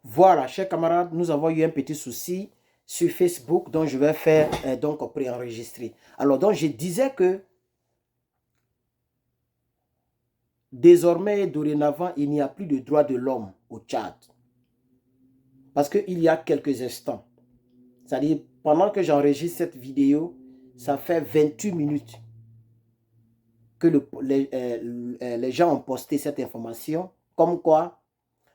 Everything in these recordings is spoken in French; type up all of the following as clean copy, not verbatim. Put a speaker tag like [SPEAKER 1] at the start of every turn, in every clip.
[SPEAKER 1] Voilà, chers camarades, nous avons eu un petit souci sur Facebook, donc je vais faire donc préenregistrer. Alors, donc je disais que désormais, dorénavant, il n'y a plus de droits de l'homme au Tchad. Parce qu'il y a quelques instants, c'est-à-dire pendant que j'enregistre cette vidéo, ça fait 28 minutes que les gens ont posté cette information, comme quoi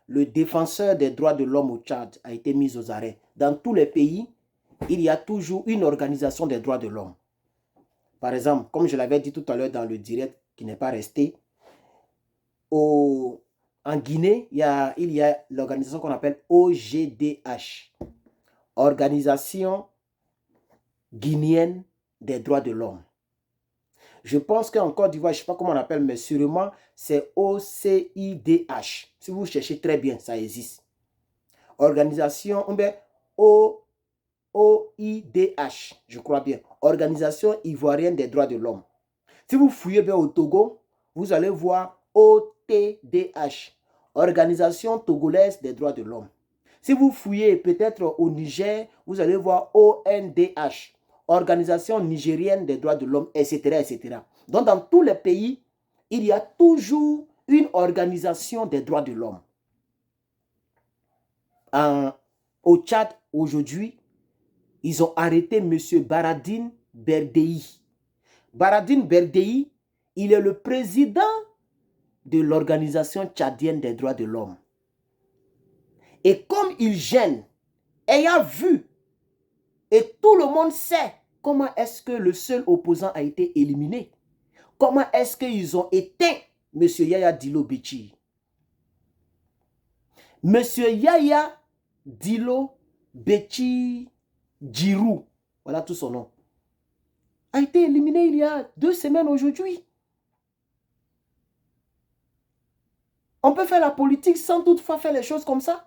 [SPEAKER 1] le défenseur des droits de l'homme au Tchad a été mis aux arrêts. Dans tous les pays, il y a toujours une organisation des droits de l'homme. Par exemple, comme je l'avais dit tout à l'heure dans le direct qui n'est pas resté, en Guinée, il y a l'organisation qu'on appelle OGDH, Organisation guinéenne des droits de l'homme. Je pense qu'en Côte d'Ivoire, je ne sais pas comment on appelle, mais sûrement c'est OCIDH. Si vous cherchez très bien, ça existe. Organisation, OIDH, je crois bien. Organisation ivoirienne des droits de l'homme. Si vous fouillez bien au Togo, vous allez voir OTDH, Organisation togolaise des droits de l'homme. Si vous fouillez peut-être au Niger, vous allez voir ONDH, Organisation nigérienne des droits de l'homme, etc., etc. Donc, dans tous les pays, il y a toujours une organisation des droits de l'homme. Au Tchad, aujourd'hui, ils ont arrêté M. Baradine Berdei. Baradine Berdei, il est le président de l'Organisation tchadienne des droits de l'homme. Et comme il gêne, ayant vu, et tout le monde sait comment est-ce que le seul opposant a été éliminé, comment est-ce qu'ils ont éteint M. Yaya Dilo Béchi. M. Yaya Dilo Béchi Djirou, voilà tout son nom, a été éliminé il y a 2 semaines aujourd'hui. On peut faire la politique sans toutefois faire les choses comme ça.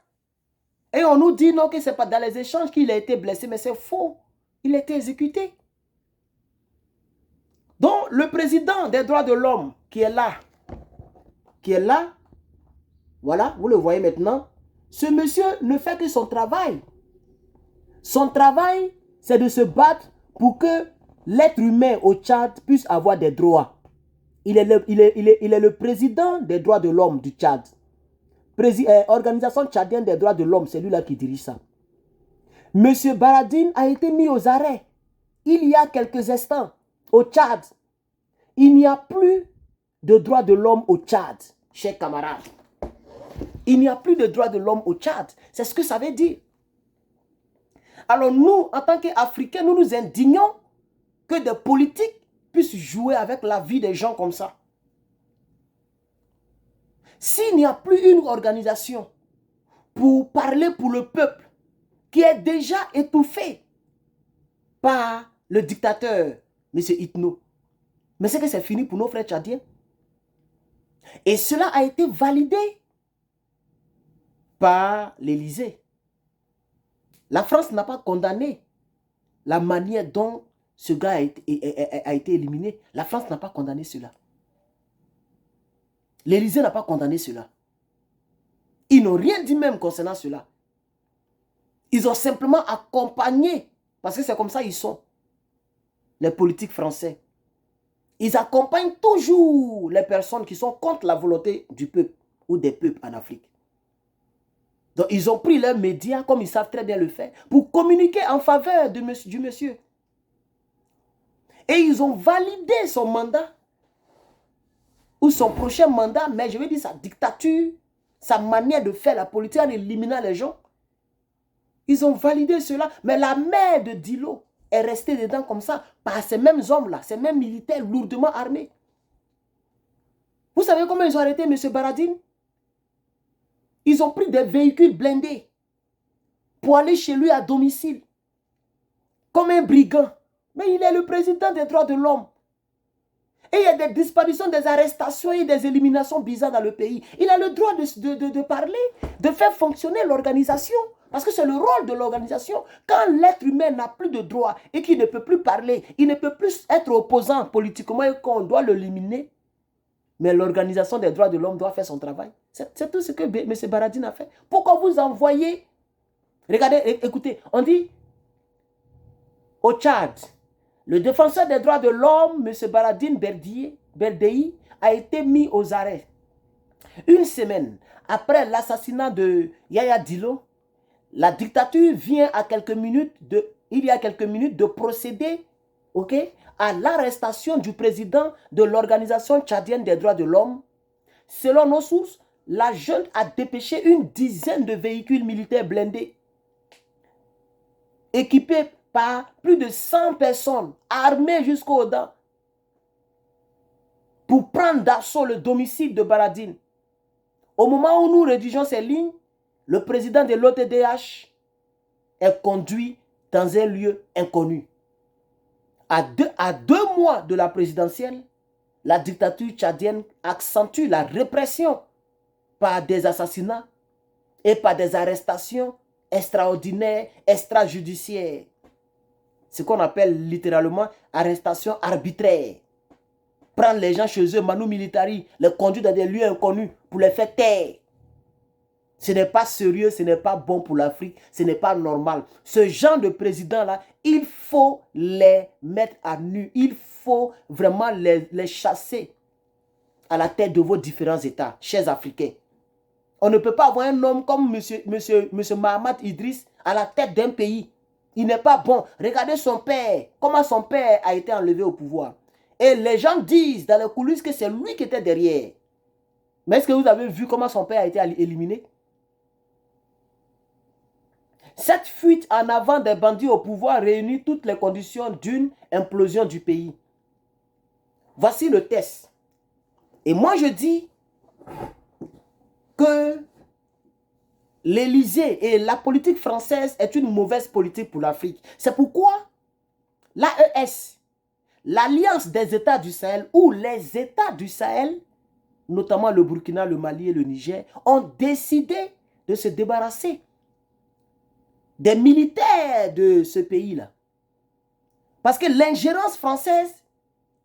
[SPEAKER 1] Et on nous dit non, que ce n'est pas dans les échanges qu'il a été blessé, mais c'est faux. Il a été exécuté. Donc, le président des droits de l'homme qui est là, voilà, vous le voyez maintenant, ce monsieur ne fait que son travail. Son travail, c'est de se battre pour que l'être humain au Tchad puisse avoir des droits. Il est le président des droits de l'homme du Tchad. Organisation tchadienne des droits de l'homme, c'est lui-là qui dirige ça. Monsieur Baradine a été mis aux arrêts il y a quelques instants au Tchad. Il n'y a plus de droits de l'homme au Tchad, chers camarades. Il n'y a plus de droits de l'homme au Tchad. C'est ce que ça veut dire. Alors nous, en tant qu'Africains, nous nous indignons que des politiques puissent jouer avec la vie des gens comme ça. S'il n'y a plus une organisation pour parler pour le peuple qui est déjà étouffé par le dictateur, M. Itno, mais c'est que c'est fini pour nos frères tchadiens. Et cela a été validé par l'Élysée. La France n'a pas condamné la manière dont ce gars a été éliminé. La France n'a pas condamné cela. L'Élysée n'a pas condamné cela. Ils n'ont rien dit même concernant cela. Ils ont simplement accompagné, parce que c'est comme ça ils sont, les politiques français. Ils accompagnent toujours les personnes qui sont contre la volonté du peuple ou des peuples en Afrique. Donc, ils ont pris leurs médias, comme ils savent très bien le faire, pour communiquer en faveur du monsieur. Et ils ont validé son mandat, ou son prochain mandat, mais je veux dire sa dictature, sa manière de faire la politique en éliminant les gens. Ils ont validé cela, mais la mère de Dilo est restée dedans comme ça, par ces mêmes hommes-là, ces mêmes militaires lourdement armés. Vous savez comment ils ont arrêté M. Baradine? Ils ont pris des véhicules blindés pour aller chez lui à domicile, comme un brigand. Mais il est le président des droits de l'homme. Et il y a des disparitions, des arrestations et des éliminations bizarres dans le pays. Il a le droit de parler, de faire fonctionner l'organisation. Parce que c'est le rôle de l'organisation. Quand l'être humain n'a plus de droit et qu'il ne peut plus parler, il ne peut plus être opposant politiquement et qu'on doit l'éliminer. Mais l'Organisation des droits de l'homme doit faire son travail. C'est tout ce que M. Baradine a fait. Pourquoi vous envoyez... Regardez, écoutez, on dit au Tchad, le défenseur des droits de l'homme, M. Baradine Berdei, a été mis aux arrêts. Une semaine après l'assassinat de Yaya Dilo, la dictature vient à il y a quelques minutes de procéder, à l'arrestation du président de l'Organisation tchadienne des droits de l'homme. Selon nos sources, la junte a dépêché une dizaine de véhicules militaires blindés, équipés par plus de 100 personnes, armées jusqu'aux dents, pour prendre d'assaut le domicile de Baradine. Au moment où nous rédigeons ces lignes, le président de l'OTDH est conduit dans un lieu inconnu. À deux mois de la présidentielle, la dictature tchadienne accentue la répression par des assassinats et par des arrestations extraordinaires, extrajudiciaires. Ce qu'on appelle littéralement arrestation arbitraire. Prendre les gens chez eux, manu militari, les conduire dans des lieux inconnus pour les faire taire. Ce n'est pas sérieux, ce n'est pas bon pour l'Afrique, ce n'est pas normal. Ce genre de président-là, il faut les mettre à nu. Il faut vraiment les chasser à la tête de vos différents États, chers Africains. On ne peut pas avoir un homme comme M. Mahamat Idriss à la tête d'un pays. Il n'est pas bon. Regardez son père, comment son père a été enlevé au pouvoir. Et les gens disent dans les coulisses que c'est lui qui était derrière. Mais est-ce que vous avez vu comment son père a été éliminé? Cette fuite en avant des bandits au pouvoir réunit toutes les conditions d'une implosion du pays. Voici le test. Et moi je dis que l'Élysée et la politique française est une mauvaise politique pour l'Afrique. C'est pourquoi l'AES, l'Alliance des États du Sahel, ou les États du Sahel, notamment le Burkina, le Mali et le Niger, ont décidé de se débarrasser des militaires de ce pays-là. Parce que l'ingérence française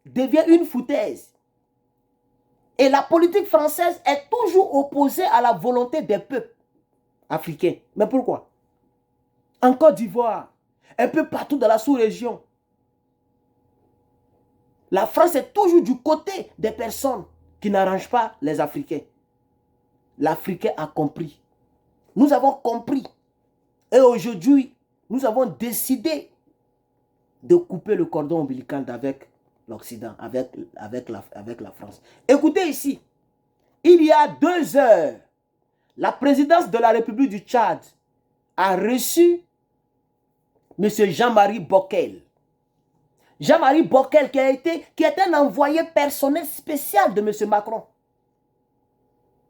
[SPEAKER 1] devient une foutaise. Et la politique française est toujours opposée à la volonté des peuples africains. Mais pourquoi? En Côte d'Ivoire, un peu partout dans la sous-région, la France est toujours du côté des personnes qui n'arrangent pas les Africains. L'Africain a compris. Nous avons compris. Et aujourd'hui, nous avons décidé de couper le cordon ombilical avec l'Occident, avec la France. Écoutez ici, il y a 2 heures, la présidence de la République du Tchad a reçu M. Jean-Marie Bockel. Jean-Marie Bockel qui est un envoyé personnel spécial de M. Macron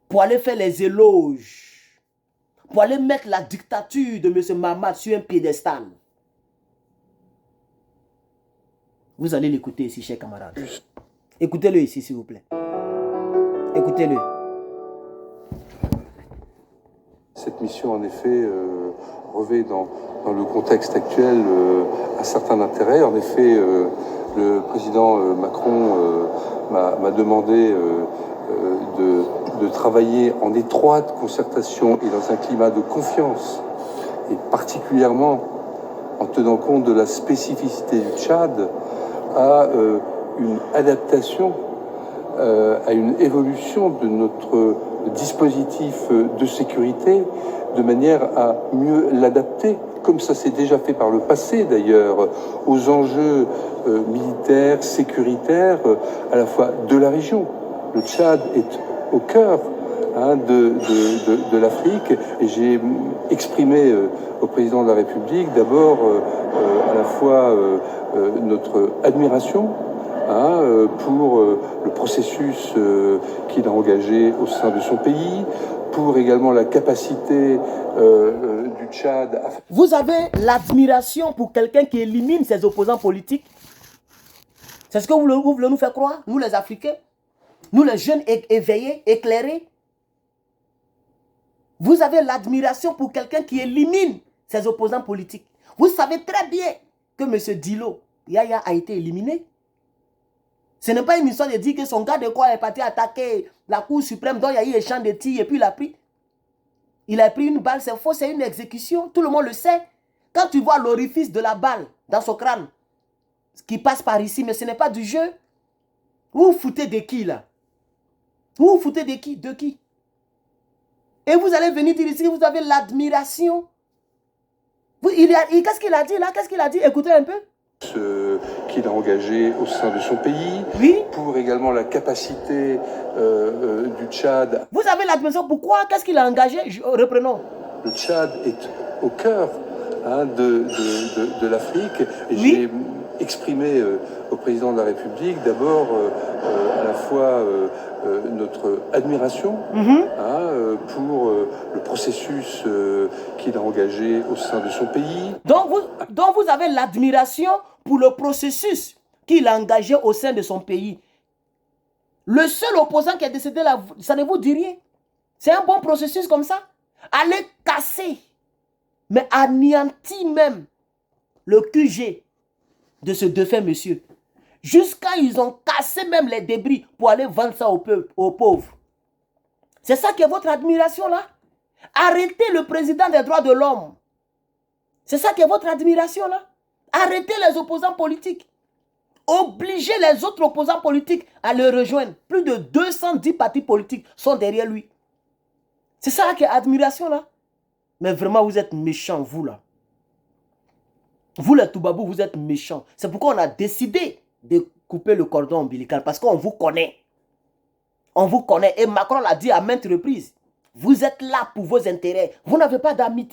[SPEAKER 1] pour aller faire les éloges, pour aller mettre la dictature de M. Mahamat sur un piédestal. Vous allez l'écouter ici, chers camarades. Écoutez-le ici, s'il vous plaît. Écoutez-le.
[SPEAKER 2] Cette mission, en effet, revêt dans le contexte actuel un certain intérêt. En effet, le président Macron m'a demandé de travailler en étroite concertation et dans un climat de confiance, et particulièrement en tenant compte de la spécificité du Tchad, à une adaptation, à une évolution de notre dispositif de sécurité, de manière à mieux l'adapter, comme ça s'est déjà fait par le passé d'ailleurs, aux enjeux militaires, sécuritaires, à la fois de la région. Le Tchad est au cœur de l'Afrique, et j'ai exprimé au président de la République d'abord à la fois notre admiration pour le processus qu'il a engagé au sein de son pays, pour également la capacité du Tchad à...
[SPEAKER 1] Vous avez l'admiration pour quelqu'un qui élimine ses opposants politiques? C'est ce que vous voulez nous faire croire, nous les Africains, nous les jeunes éveillés, éclairés? Vous avez l'admiration pour quelqu'un qui élimine ses opposants politiques. Vous savez très bien que M. Dilo, Yaya, a été éliminé. Ce n'est pas une histoire de dire que son gars de quoi est parti attaquer la Cour suprême, dont il y a eu échange de tirs et puis il a pris. Il a pris une balle, c'est faux, c'est une exécution. Tout le monde le sait. Quand tu vois l'orifice de la balle dans son crâne, qui passe par ici, mais ce n'est pas du jeu. Vous vous foutez de qui là? Vous vous foutez de qui? De qui? Et vous allez venir dire ici que vous avez l'admiration. Qu'est-ce qu'il a dit là? Qu'est-ce qu'il a dit? Écoutez un peu.
[SPEAKER 2] Qu'il a engagé au sein de son pays,
[SPEAKER 1] Oui.
[SPEAKER 2] pour également la capacité du Tchad.
[SPEAKER 1] Vous avez l'admiration, pourquoi? Qu'est-ce qu'il a engagé? Reprenons.
[SPEAKER 2] Le Tchad est au cœur de l'Afrique. Et
[SPEAKER 1] Oui.
[SPEAKER 2] j'ai exprimé au président de la République d'abord à la fois notre admiration pour le processus qu'il a engagé au sein de son pays.
[SPEAKER 1] Donc vous avez l'admiration pour le processus qu'il a engagé au sein de son pays. Le seul opposant qui est décédé là, ça ne vous dit rien. C'est un bon processus comme ça. Allez casser, mais anéantir même le QG de ce défunt monsieur. Jusqu'à ils ont cassé même les débris pour aller vendre ça aux pauvres. C'est ça qui est votre admiration là. Arrêtez le président des droits de l'homme. C'est ça qui est votre admiration là. Arrêtez les opposants politiques. Obligez les autres opposants politiques à le rejoindre. Plus de 210 partis politiques sont derrière lui. C'est ça qui est admiration là. Mais vraiment vous êtes méchants vous là. Vous les Toubabou, vous êtes méchants. C'est pourquoi on a décidé de couper le cordon ombilical. Parce qu'on vous connaît. On vous connaît. Et Macron l'a dit à maintes reprises. Vous êtes là pour vos intérêts. Vous n'avez pas d'amis.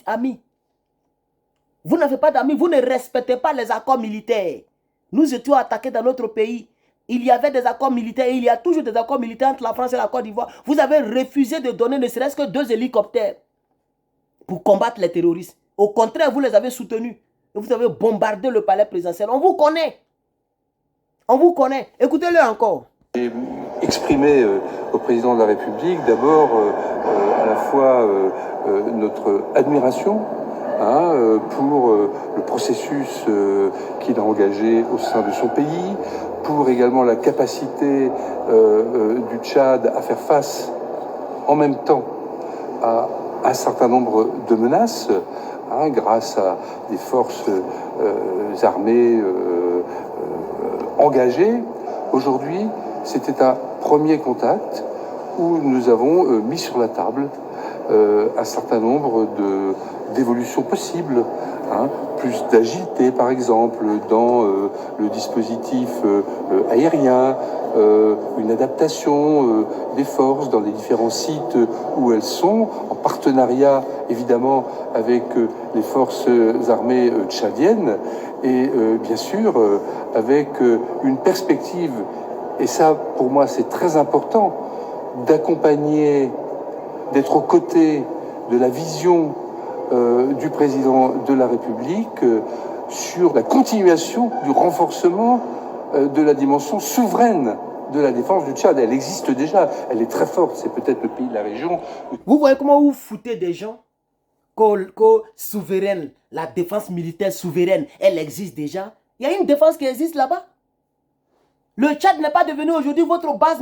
[SPEAKER 1] Vous n'avez pas d'amis. Vous ne respectez pas les accords militaires. Nous étions attaqués dans notre pays. Il y avait des accords militaires. Il y a toujours des accords militaires entre la France et la Côte d'Ivoire. Vous avez refusé de donner ne serait-ce que 2 hélicoptères pour combattre les terroristes. Au contraire, vous les avez soutenus. Et vous avez bombardé le palais présidentiel. On vous connaît. On vous connaît. Écoutez-le encore.
[SPEAKER 2] J'ai exprimé au président de la République d'abord à la fois notre admiration pour le processus qu'il a engagé au sein de son pays, pour également la capacité du Tchad à faire face en même temps à un certain nombre de menaces, grâce à des forces armées engagées. Aujourd'hui, c'était un premier contact où nous avons mis sur la table un certain nombre d'évolutions possibles, plus d'agilité par exemple dans le dispositif aérien, une adaptation des forces dans les différents sites où elles sont, en partenariat évidemment avec les forces armées tchadiennes et bien sûr avec une perspective, et ça pour moi c'est très important, d'accompagner, d'être aux côtés de la vision du président de la République sur la continuation du renforcement de la dimension souveraine de la défense du Tchad. Elle existe déjà, elle est très forte, c'est peut-être le pays de la région.
[SPEAKER 1] Vous voyez comment vous foutez des gens que souveraine, la défense militaire souveraine, elle existe déjà. Il y a une défense qui existe là-bas. Le Tchad n'est pas devenu aujourd'hui votre base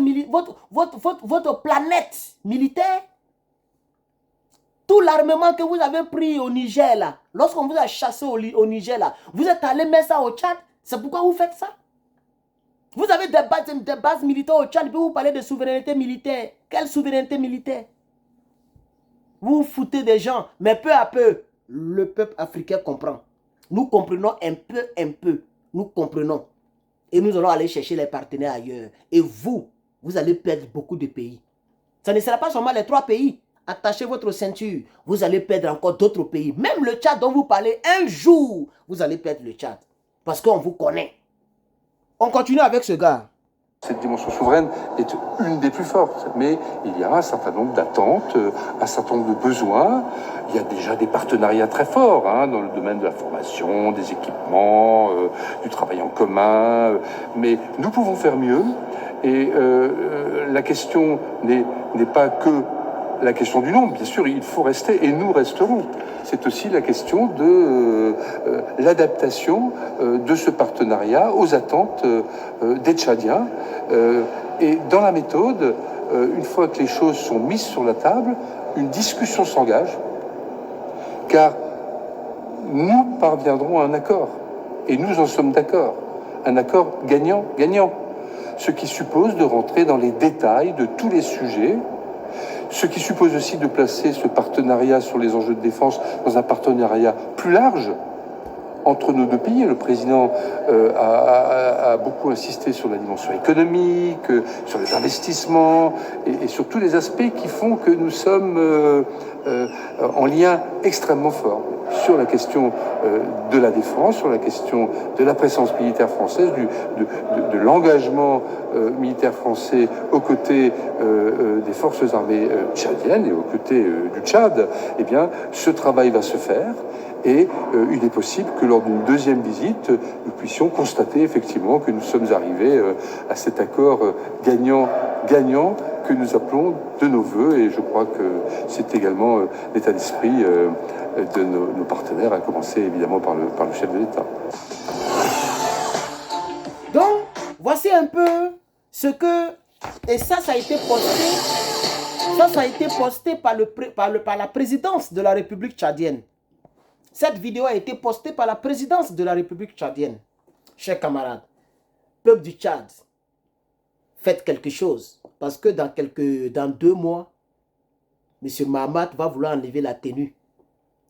[SPEAKER 1] votre planète militaire. Tout l'armement que vous avez pris au Niger là, lorsqu'on vous a chassé au Niger là, vous êtes allé mettre ça au Tchad. C'est pourquoi vous faites ça. Vous avez des bases militaires au Tchad, puis vous parlez de souveraineté militaire. Quelle souveraineté militaire? Vous vous foutez des gens, mais peu à peu, le peuple africain comprend. Nous comprenons un peu. Nous comprenons. Et nous allons aller chercher les partenaires ailleurs. Et vous allez perdre beaucoup de pays. Ça ne sera pas seulement les 3 pays. Attachez votre ceinture. Vous allez perdre encore d'autres pays. Même le Tchad dont vous parlez, un jour, vous allez perdre le Tchad. Parce qu'on vous connaît. On continue avec ce gars.
[SPEAKER 2] Cette dimension souveraine est une des plus fortes, mais il y a un certain nombre d'attentes, un certain nombre de besoins. Il y a déjà des partenariats très forts dans le domaine de la formation, des équipements, du travail en commun, mais nous pouvons faire mieux. Et la question n'est pas que la question du nombre. Bien sûr, il faut rester, et nous resterons. c'est aussi la question de l'adaptation de ce partenariat aux attentes des Tchadiens. Et dans la méthode, une fois que les choses sont mises sur la table, une discussion s'engage, car nous parviendrons à un accord, et nous en sommes d'accord, un accord gagnant-gagnant, ce qui suppose de rentrer dans les détails de tous les sujets, ce qui suppose aussi de placer ce partenariat sur les enjeux de défense dans un partenariat plus large entre nos deux pays. Le président a beaucoup insisté sur la dimension économique, sur les investissements et sur tous les aspects qui font que nous sommes en lien extrêmement fort sur la question de la défense, sur la question de la présence militaire française, de l'engagement militaire français aux côtés des forces armées tchadiennes et aux côtés du Tchad. Eh bien, ce travail va se faire. Et il est possible que lors d'une deuxième visite, nous puissions constater effectivement que nous sommes arrivés à cet accord gagnant-gagnant que nous appelons de nos voeux. Et je crois que c'est également l'état d'esprit de nos partenaires, à commencer évidemment par le chef de l'État.
[SPEAKER 1] Donc, voici un peu ce que... Et ça a été posté... Ça a été posté par la présidence de la République tchadienne. Cette vidéo a été postée par la présidence de la République tchadienne. Chers camarades, peuple du Tchad, faites quelque chose. Parce que dans 2 mois, M. Mahamat va vouloir enlever la tenue.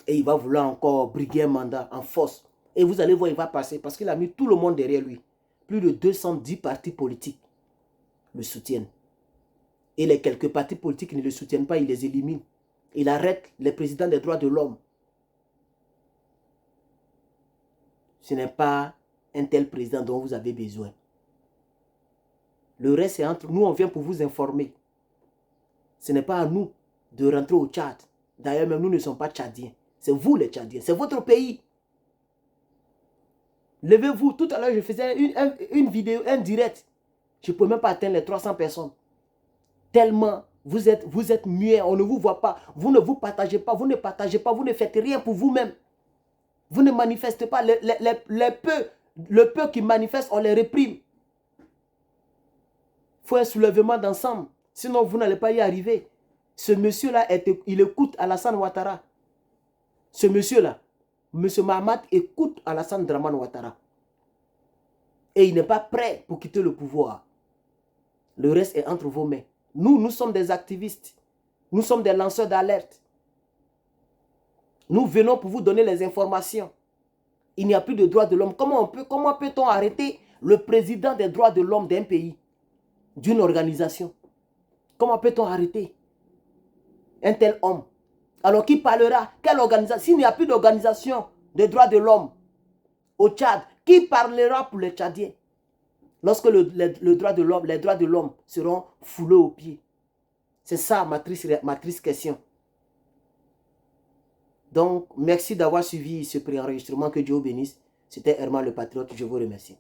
[SPEAKER 1] Et il va vouloir encore briguer un mandat en force. Et vous allez voir, il va passer. Parce qu'il a mis tout le monde derrière lui. Plus de 210 partis politiques le soutiennent. Et les quelques partis politiques qui ne le soutiennent pas, il les élimine. Il arrête les présidents des droits de l'homme. Ce n'est pas un tel président dont vous avez besoin. Le reste, c'est entre nous, on vient pour vous informer. Ce n'est pas à nous de rentrer au Tchad. D'ailleurs, même nous ne sommes pas Tchadiens. C'est vous les Tchadiens, c'est votre pays. Levez-vous. Tout à l'heure, je faisais une vidéo, un direct. Je ne peux même pas atteindre les 300 personnes. Tellement vous êtes muets, on ne vous voit pas. Vous ne vous partagez pas, vous ne partagez pas, vous ne faites rien pour vous-même. Vous ne manifestez pas. Le peu qui manifeste, on les réprime. Il faut un soulèvement d'ensemble. Sinon, vous n'allez pas y arriver. Ce monsieur-là, il écoute Alassane Ouattara. Ce monsieur-là, M. Mahamat écoute Alassane Draman Ouattara. Et il n'est pas prêt pour quitter le pouvoir. Le reste est entre vos mains. Nous sommes des activistes. Nous sommes des lanceurs d'alerte. Nous venons pour vous donner les informations. Il n'y a plus de droits de l'homme. Comment peut-on arrêter le président des droits de l'homme d'un pays, d'une organisation? Comment peut-on arrêter un tel homme? Alors qui parlera? Quelle organisation? S'il n'y a plus d'organisation des droits de l'homme au Tchad, qui parlera pour les Tchadiens? Lorsque les droits de l'homme seront foulés aux pieds. C'est ça ma triste question. Donc, merci d'avoir suivi ce préenregistrement. Que Dieu vous bénisse. C'était Herman le Patriote. Je vous remercie.